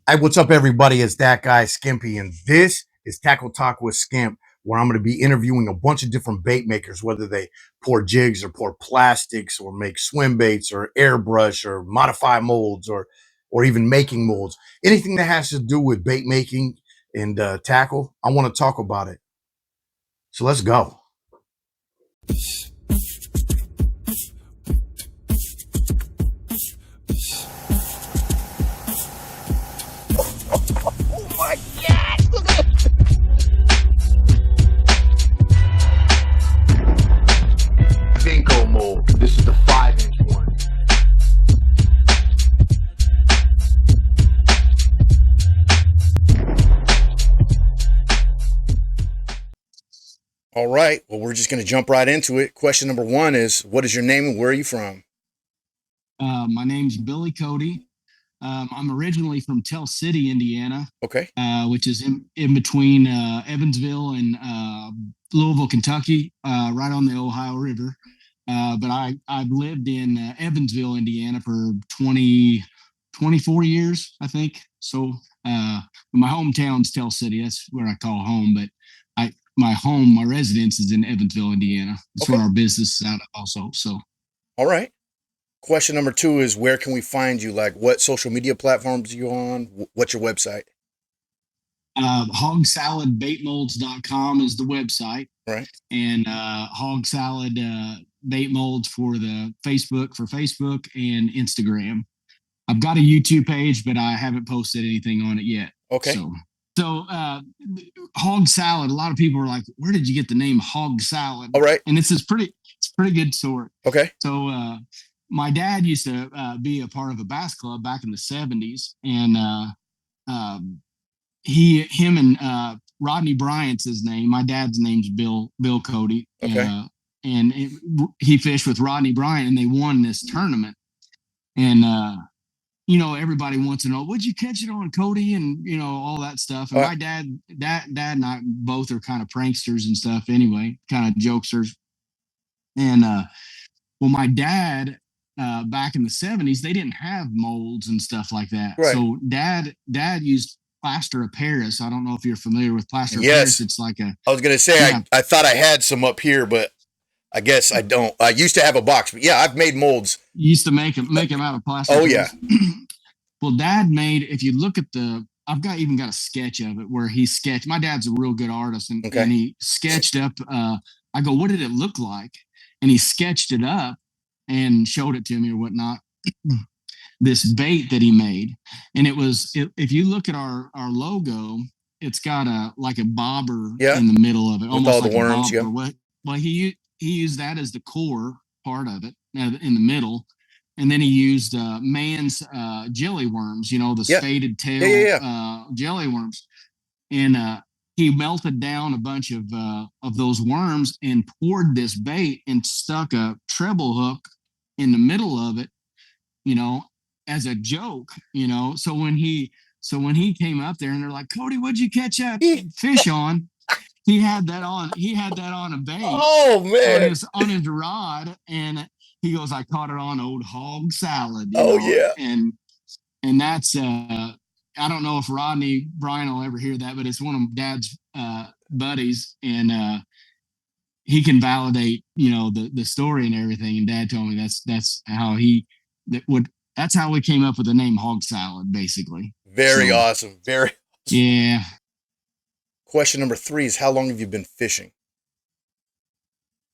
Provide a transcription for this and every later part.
Hey, what's up, everybody? It's that guy, Skimpy, and this is Tackle Talk with Skimp, where I'm going to be interviewing a bunch of different bait makers, whether they pour jigs or pour plastics or make swim baits or airbrush or modify molds or even making molds. Anything that has to do with bait making and tackle, I want to talk about it. So let's go. Oh my God! Look at it. Dinko mold. This is the 5-inch one. All right. Well, we're just going to jump right into it. Question number one is, what is your name and where are you from? My name's Billy Cody. I'm originally from Tell City, Indiana. Okay. Which is in between Evansville and Louisville, Kentucky, right on the Ohio River. But I've lived in Evansville, Indiana for 24 years, I think. So my hometown's Tell City. That's where I call home. But my residence is in Evansville, Indiana. That's where our business is out of also. So. All right. Question number two is, where can we find you? Like, what social media platforms are you on? What's your website? Hogsaladbaitmolds.com is the website. Right. And Hog Salad Bait Molds for Facebook and Instagram. I've got a YouTube page, but I haven't posted anything on it yet. Okay. So Hog Salad, a lot of people are like, where did you get the name Hog Salad? All right. And it's a pretty good story. Okay. So my dad used to be a part of a bass club back in the 70s, and him and Rodney Bryant's his name. My dad's name's Bill Cody. Okay. And he fished with Rodney Bryant, and they won this tournament. And everybody wants to know, would you catch it on, Cody? And all that stuff. And my dad and I both are kind of pranksters and stuff anyway, kind of jokesters. And well, my dad back in the 70s, they didn't have molds and stuff like that. Right. So dad used plaster of Paris. I don't know if you're familiar with plaster of Paris. It's like I was going to say, yeah. I thought I had some up here, but I guess I don't. I used to have a box, but yeah, I've made molds. You used to make them out of plastic. Oh, yeah. Well, Dad made, if you look at I've even got a sketch of it where he sketched. My dad's a real good artist, and he sketched up. I go, what did it look like? And he sketched it up and showed it to me or whatnot. This bait that he made, and if you look at our logo, it's got a bobber in the middle of it, almost all like the worms. Yeah. Well, he used that as the core part of it in the middle. And then he used man's jelly worms, the faded tail jelly worms. And he melted down a bunch of those worms and poured this bait and stuck a treble hook in the middle of it, as a joke, So when he came up there and they're like, Cody, what'd you catch that fish on? He had that on a bait. Oh, man. On his rod. And he goes, I caught it on old Hog Salad. Yeah. And that's, I don't know if Rodney Bryan will ever hear that, but it's one of Dad's buddies. And he can validate, the story and everything. And Dad told me that's how that's how we came up with the name Hog Salad, basically. Very awesome. Very awesome. Yeah. Question number 3 is, how long have you been fishing?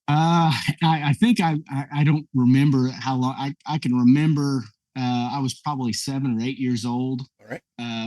I think I don't remember how long. I can remember I was probably 7 or 8 years old. All right.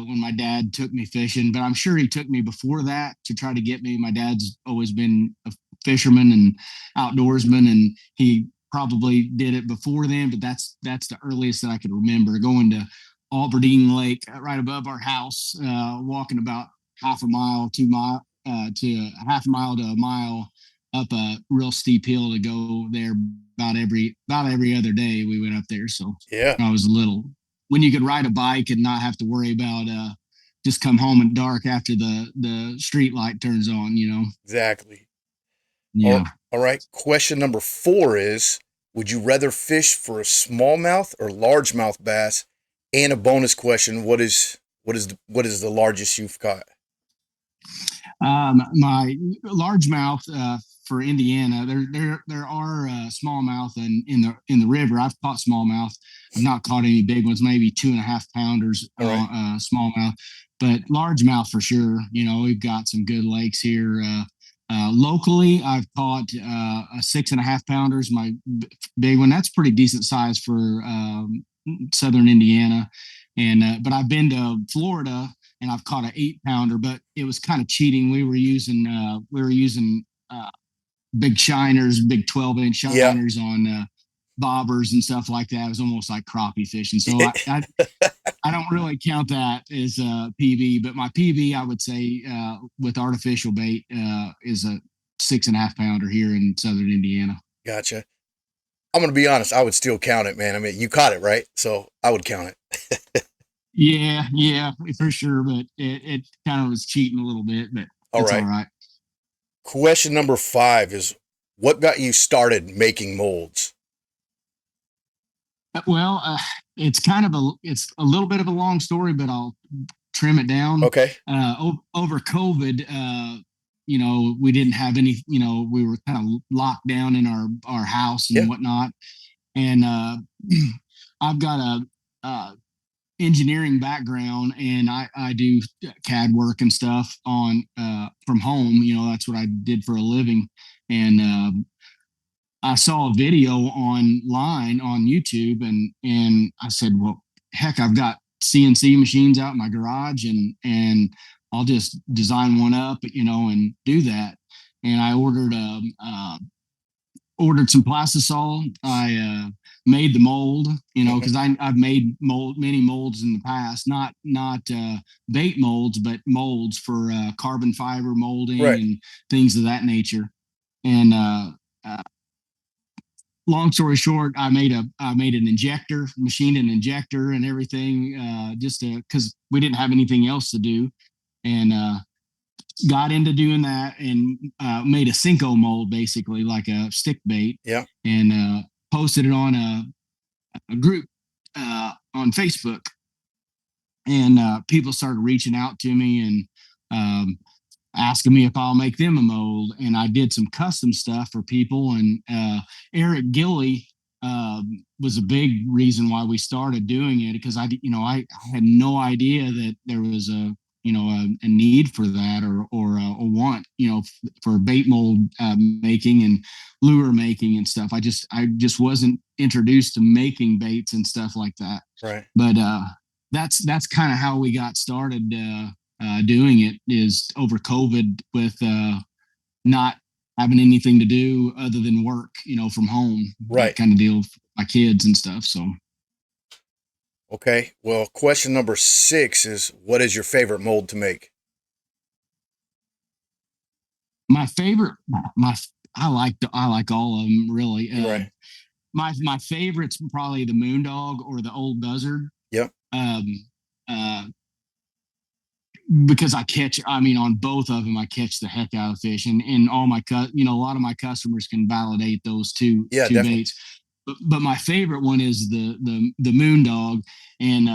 When my dad took me fishing, but I'm sure he took me before that to try to get me. My dad's always been a fisherman and outdoorsman, and he probably did it before then, but that's the earliest that I could remember, going to Alberdine Lake right above our house, walking about half a mile, 2 mile, to half a mile to a mile up a real steep hill to go there about every other day. We went up there. So yeah, I was little, when you could ride a bike and not have to worry about just come home at dark after the street light turns on, Exactly. Yeah. All right. Question number 4 is, would you rather fish for a smallmouth or largemouth bass? And a bonus question, what is What is the largest you've caught? My largemouth for Indiana, there are smallmouth in the river. I've caught smallmouth. I've not caught any big ones, maybe 2.5 pounders smallmouth, but largemouth for sure. You know, we've got some good lakes here. Locally, I've caught a 6.5 pounders. My big one, that's pretty decent size for southern Indiana. And but I've been to Florida and I've caught an 8 pounder, but it was kind of cheating. We were using big shiners, big 12-inch shiners on bobbers and stuff like that. It was almost like crappie fishing. So I don't really count that as PB, but my PB, I would say with artificial bait is a 6.5 pounder here in southern Indiana. Gotcha. I'm gonna be honest. I would still count it, man. I mean, you caught it, right? So I would count it. Yeah, for sure. But it kind of was cheating a little bit, but it's all right. Question number 5 is, what got you started making molds? Well, it's a little bit of a long story, but I'll trim it down. Okay. Over COVID, you know, we didn't have any, you know, we were kind of locked down in our house and whatnot. And I've got a engineering background, and I do CAD work and stuff on from home. You know, that's what I did for a living. And I saw a video online on YouTube, and I said, well, heck, I've got CNC machines out in my garage, and I'll just design one up, you know, and do that. And I ordered some plastisol. I made the mold, you know, because I've made many molds in the past, not bait molds, but molds for carbon fiber molding and things of that nature. And long story short, I made an injector, machined an injector and everything, just because we didn't have anything else to do, and got into doing that, and made a Cinco mold, basically like a stick bait. Yeah. And posted it on a group on Facebook, and people started reaching out to me and asking me if I'll make them a mold. And I did some custom stuff for people. And Eric Gilly was a big reason why we started doing it, because I had no idea that there was a need for that, or a want, for bait mold making and lure making and stuff. I just wasn't introduced to making baits and stuff like that. Right. But that's kind of how we got started doing it, is over COVID, with not having anything to do other than work, from home. Right. Kind of deal with my kids and stuff. So. Okay. Well, question number 6 is, what is your favorite mold to make? My favorite, I like all of them, really. Right. My favorite's probably the Moondog or the Old Buzzard. Yep. Because on both of them, I catch the heck out of fish, and all my a lot of my customers can validate those two baits. But my favorite one is the Moondog, and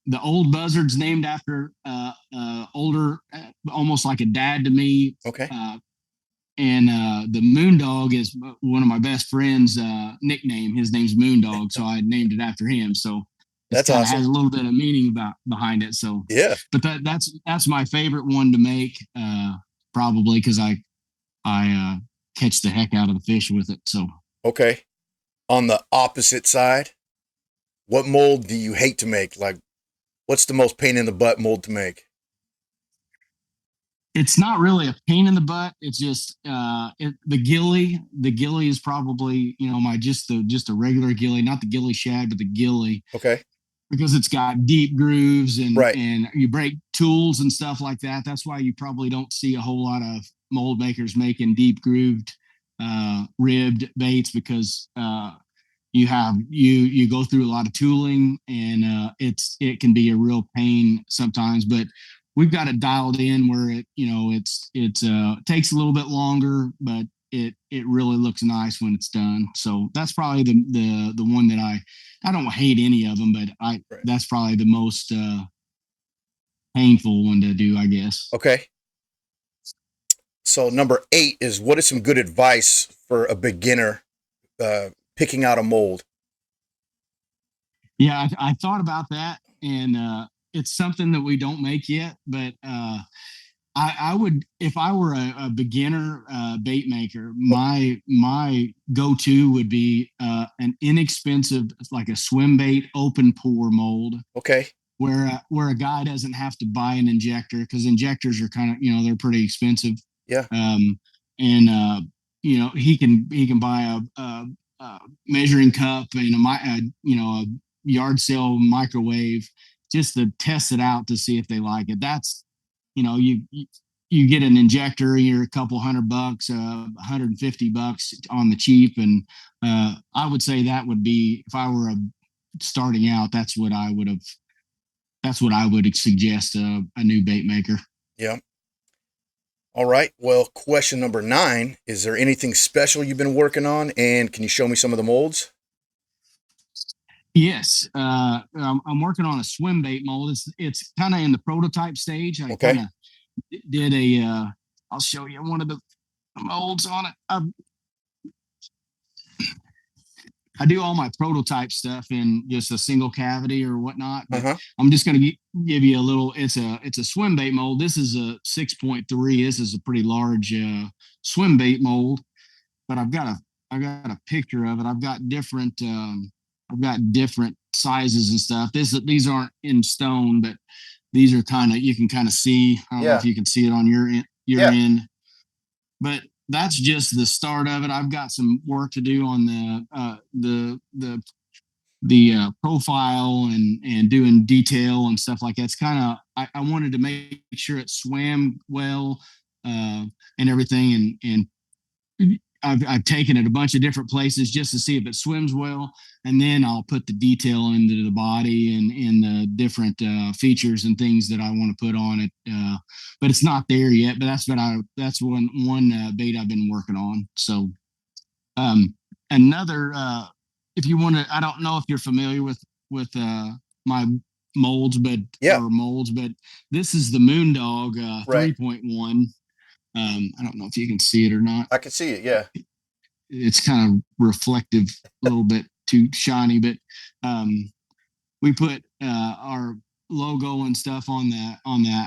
the Old Buzzard's named after older, almost like a dad to me. Okay. And the Moondog is one of my best friend's nickname. His name's Moondog, so I named it after him. So that's awesome. Has a little bit of meaning behind it. So yeah. But that's my favorite one to make, probably because I catch the heck out of the fish with it. So okay. On the opposite side, what mold do you hate to make? Like, what's the most pain in the butt mold to make? It's not really a pain in the butt. It's just the gilly. The gilly is probably just a regular gilly, not the gilly shad, but the gilly. Okay. Because it's got deep grooves and right. and you break tools and stuff like that. That's why you probably don't see a whole lot of mold makers making deep grooved ribbed baits, because you go through a lot of tooling, and it can be a real pain sometimes. But we've got it dialed in where it takes a little bit longer, but it really looks nice when it's done. So that's probably the one that I don't hate any of them, but that's probably the most painful one to do, I guess. Okay. So number 8 is, what is some good advice for a beginner picking out a mold? Yeah, I thought about that, and it's something that we don't make yet, but I would, if I were a beginner bait maker, my go-to would be an inexpensive, like a swim bait open pour mold. Okay. Where a guy doesn't have to buy an injector, because injectors are kind of, they're pretty expensive. Yeah. And he can buy a measuring cup and a yard sale microwave, just to test it out to see if they like it. That's, you get an injector, you're a couple $100, $150 on the cheap. And I would say that would be, if I were starting out, that's what I would suggest a new bait maker. Yeah. All right. Well, question number 9, is there anything special you've been working on? And can you show me some of the molds? Yes. I'm working on a swim bait mold. It's kind of in the prototype stage. I kind of did I'll show you one of the molds on it. I do all my prototype stuff in just a single cavity or whatnot, but I'm just going to give you a little. It's a swim bait mold. This is a 6.3. This is a pretty large swim bait mold, but I got a picture of it. I've got different sizes and stuff. These aren't in stone, but these are you can kind of see. I don't know if you can see it on your end, but that's just the start of it. I've got some work to do on the profile and doing detail and stuff like that. It's kind of, I wanted to make sure it swam well and everything, and I've taken it a bunch of different places just to see if it swims well, and then I'll put the detail into the body and in the different features and things that I want to put on it. But it's not there yet. But that's one bait I've been working on. So another, if you want to, I don't know if you're familiar with my molds, but this is the Moondog 3.1. I don't know if you can see it or not. I can see it. Yeah. It's kind of reflective, a little bit too shiny, but we put our logo and stuff on the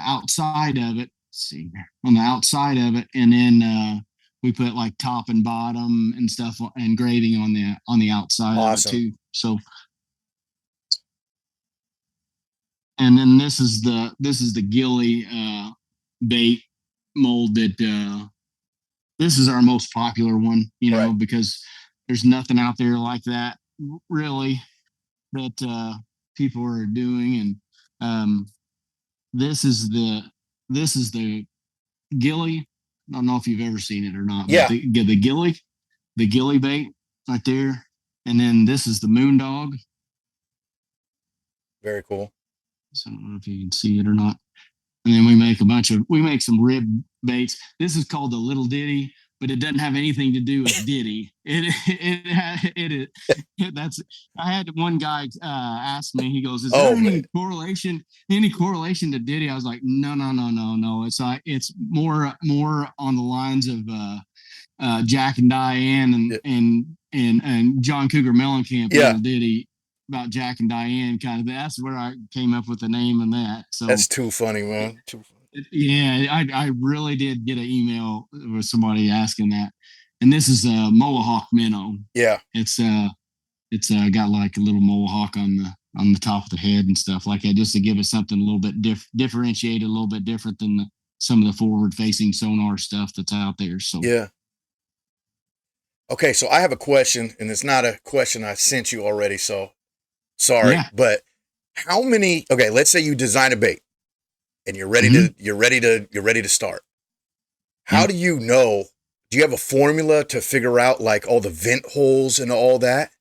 outside of it. Let's see, on the outside of it, and then we put like top and bottom and stuff, engraving on the outside of it too. So, and then this is the Gilly bait mold that this is our most popular one, because there's nothing out there like that really that people are doing. And this is the Gilly. I don't know if you've ever seen it or not. Yeah. But the Gilly bait right there. And then this is the Moondog. Very cool. So I don't know if you can see it or not. And then we make some rib baits. This is called the Little Ditty, but it doesn't have anything to do with Diddy. I had one guy ask me, he goes, is there any correlation to Diddy? I was like, no. It's more on the lines of Jack and Diane and John Cougar Mellencamp. Little Ditty about Jack and Diane, kind of. That's where I came up with the name and that. So that's too funny, man. Yeah, I really did get an email with somebody asking that. And this is a Mohawk minnow. Yeah, it's got like a little mohawk on the top of the head and stuff like that, just to give it something a little bit differentiated, a little bit different than some of the forward-facing sonar stuff that's out there. So yeah. Okay, so I have a question, and it's not a question I sent you already, so sorry. Yeah. But how many? Okay, let's say you design a bait, and you're ready to start. How do you know? Do you have a formula to figure out like all the vent holes and all that?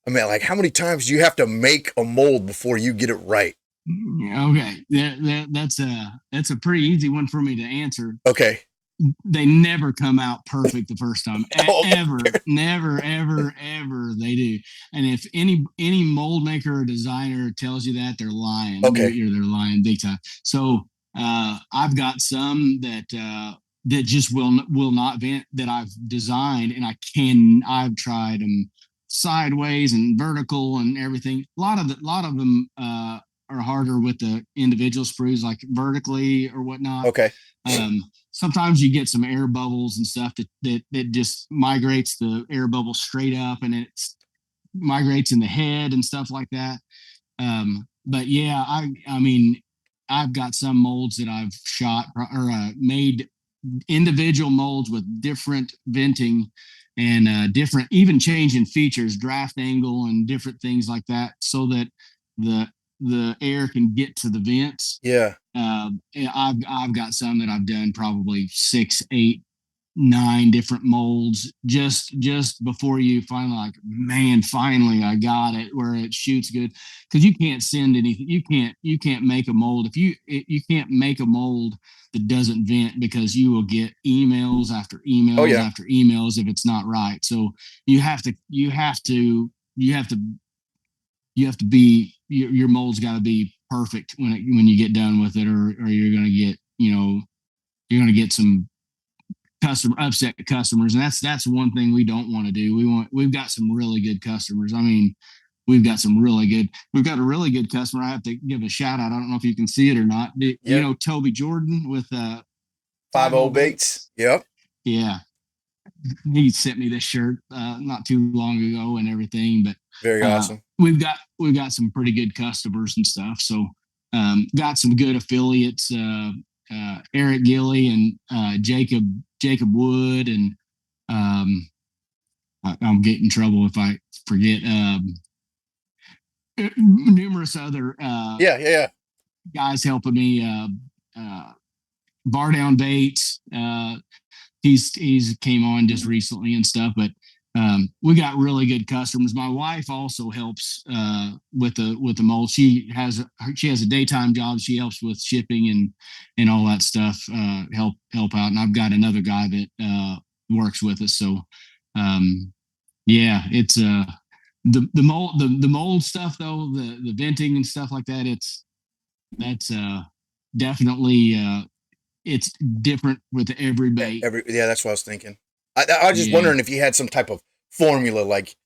I mean, like, how many times do you have to make a mold before you get it right? Okay, that's a pretty easy one for me to answer. Okay. they never come out perfect the first time. Oh, Ever, never, ever they do. And if any mold maker or designer tells you that, they're lying. Okay. They're lying big time. So I've got some that just will not vent that I've designed, and I've tried them sideways and vertical and everything. A lot of them are harder with the individual sprues, like vertically or whatnot. Okay. Sometimes you get some air bubbles and stuff that just migrates the air bubble straight up, and it migrates in the head and stuff like that. But yeah, I mean, I've got some molds that I've shot or made individual molds with different venting and different, even changing features, draft angle and different things like that, so that the air can get to the vents. Yeah. I've got some that I've done probably 6, 8, 9 different molds just before you finally like, man, finally I got it where it shoots good. Because you can't send anything, you can't make a mold if you can't make a mold that doesn't vent, because you will get emails after emails after emails if it's not right. So you have to be, your mold's got to be perfect when you get done with it, or you're going to get, you're going to get some upset customers. And that's one thing we don't want to do. We've got some really good customers. I mean, we've got a really good customer. I have to give a shout out. I don't know if you can see it or not. You know, Toby Jordan with 5-0 Baits. Yep. Yeah. He sent me this shirt not too long ago and everything, but very awesome. We've got some pretty good customers and stuff. So got some good affiliates, Eric Gilly and Jacob Wood, and I'll get in trouble if I forget numerous other guys helping me. Bar Down Baits, he's came on just recently and stuff, but we got really good customers. My wife also helps with the mold. She has a daytime job. She helps with shipping and all that stuff. Help out. And I've got another guy that works with us. So yeah, it's the mold stuff though, the venting and stuff like that. That's definitely it's different with every bait. That's what I was thinking. I was just wondering if you had some type of formula, like,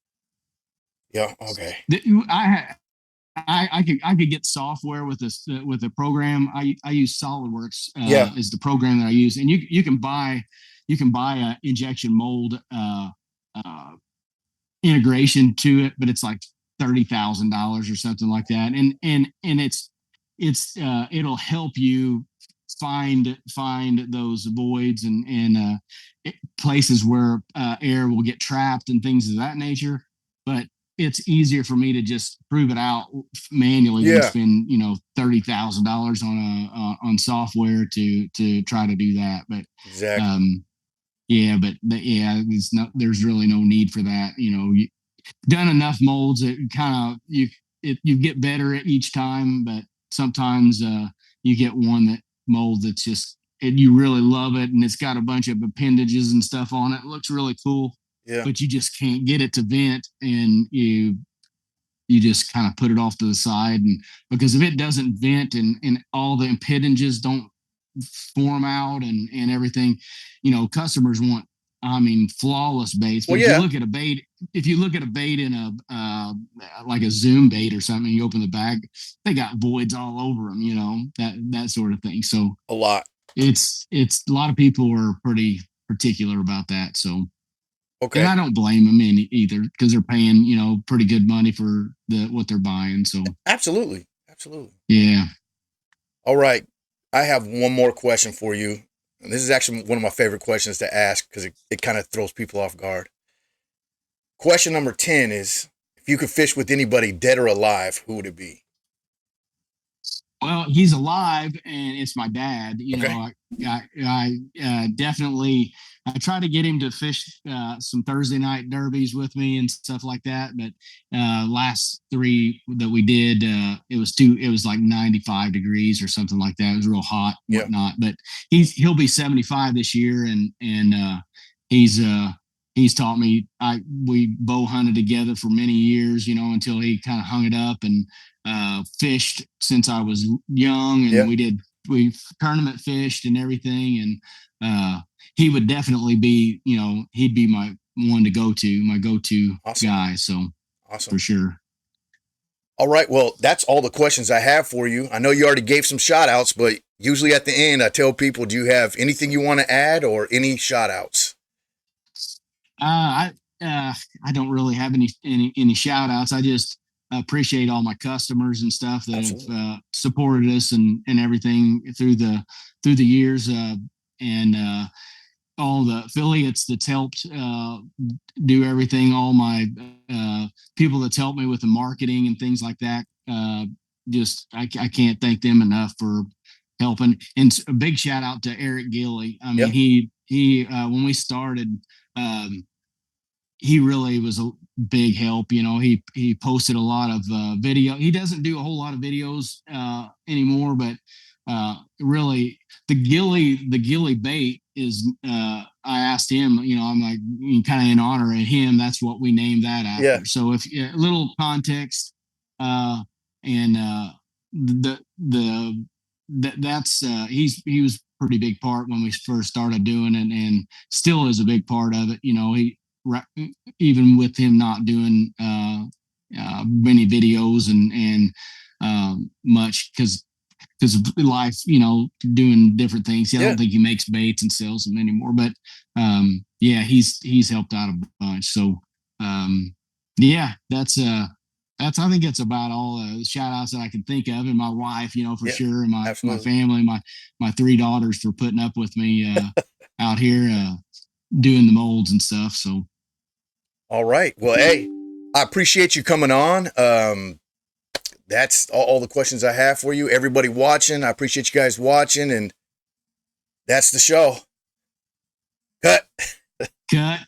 okay. I could get software with this with a program. I use SolidWorks is the program that I use, and you can buy a injection mold integration to it, but it's like $30,000 or something like that, and it'll help you find those voids and places where air will get trapped and things of that nature. But it's easier for me to just prove it out manually than spend $30,000 on software to try to do that. But exactly. there's really no need for that. You've done enough molds that kind of you get better at each time, but sometimes you get one that mold that's just, and you really love it, and it's got a bunch of appendages and stuff on it. It looks really cool, but you just can't get it to vent, and you just kind of put it off to the side. And because if it doesn't vent and all the appendages don't form out and everything, customers want, flawless baits. But if you look at a bait in a like a Zoom bait or something, you open the bag, they got voids all over them, that sort of thing. So a lot. It's a lot of people are pretty particular about that. So okay, and I don't blame them either, because they're paying pretty good money for what they're buying. So absolutely, yeah. All right, I have one more question for you. And this is actually one of my favorite questions to ask because it kind of throws people off guard. Question number 10 is, if you could fish with anybody dead or alive, who would it be? Well, he's alive, and it's my dad. You Okay. know, I definitely I try to get him to fish some Thursday night derbies with me and stuff like that. But last three that we did, it was like 95 degrees or something like that. It was real hot, and Yeah. whatnot. But he'll be 75 this year, and he's he's taught me. We bow hunted together for many years, you know, until he kind of hung it up, and fished since I was young, and Yeah. we tournament fished and everything, and he would definitely be, you know, he'd be my one to go to, my go-to Awesome. guy. So Awesome. for sure. All right. Well, that's all the questions I have for you. I know you already gave some shout outs, but usually at the end, I tell people, do you have anything you want to add or any shout outs? Uh, I don't really have any shout outs. I just appreciate all my customers and stuff that Absolutely. have supported us and everything through the years. And all the affiliates that's helped do everything, all my people that's helped me with the marketing and things like that. Just I can't thank them enough for helping. And a big shout out to Eric Gilly. I mean, Yeah. he when we started, um, he really was a big help. You know, he posted a lot of video. He doesn't do a whole lot of videos anymore, but really the gilly bait is. I asked him. You know, I'm like kind of in honor of him. That's what we named that Yeah. after. So if a little context, uh, and the that's he was pretty big part when we first started doing it, and still is a big part of it. You know, he even with him not doing many videos and much because of life, you know, doing different things. I Yeah. don't think he makes baits and sells them anymore, but yeah, he's helped out a bunch. So yeah, that's I think it's about all the shout outs that I can think of, and my wife, you know, for Yeah. sure, and my Absolutely. family, my three daughters for putting up with me out here doing the molds and stuff. So All right. Well, hey, I appreciate you coming on. That's all the questions I have for you. Everybody watching, I appreciate you guys watching, and that's the show. Cut. cut.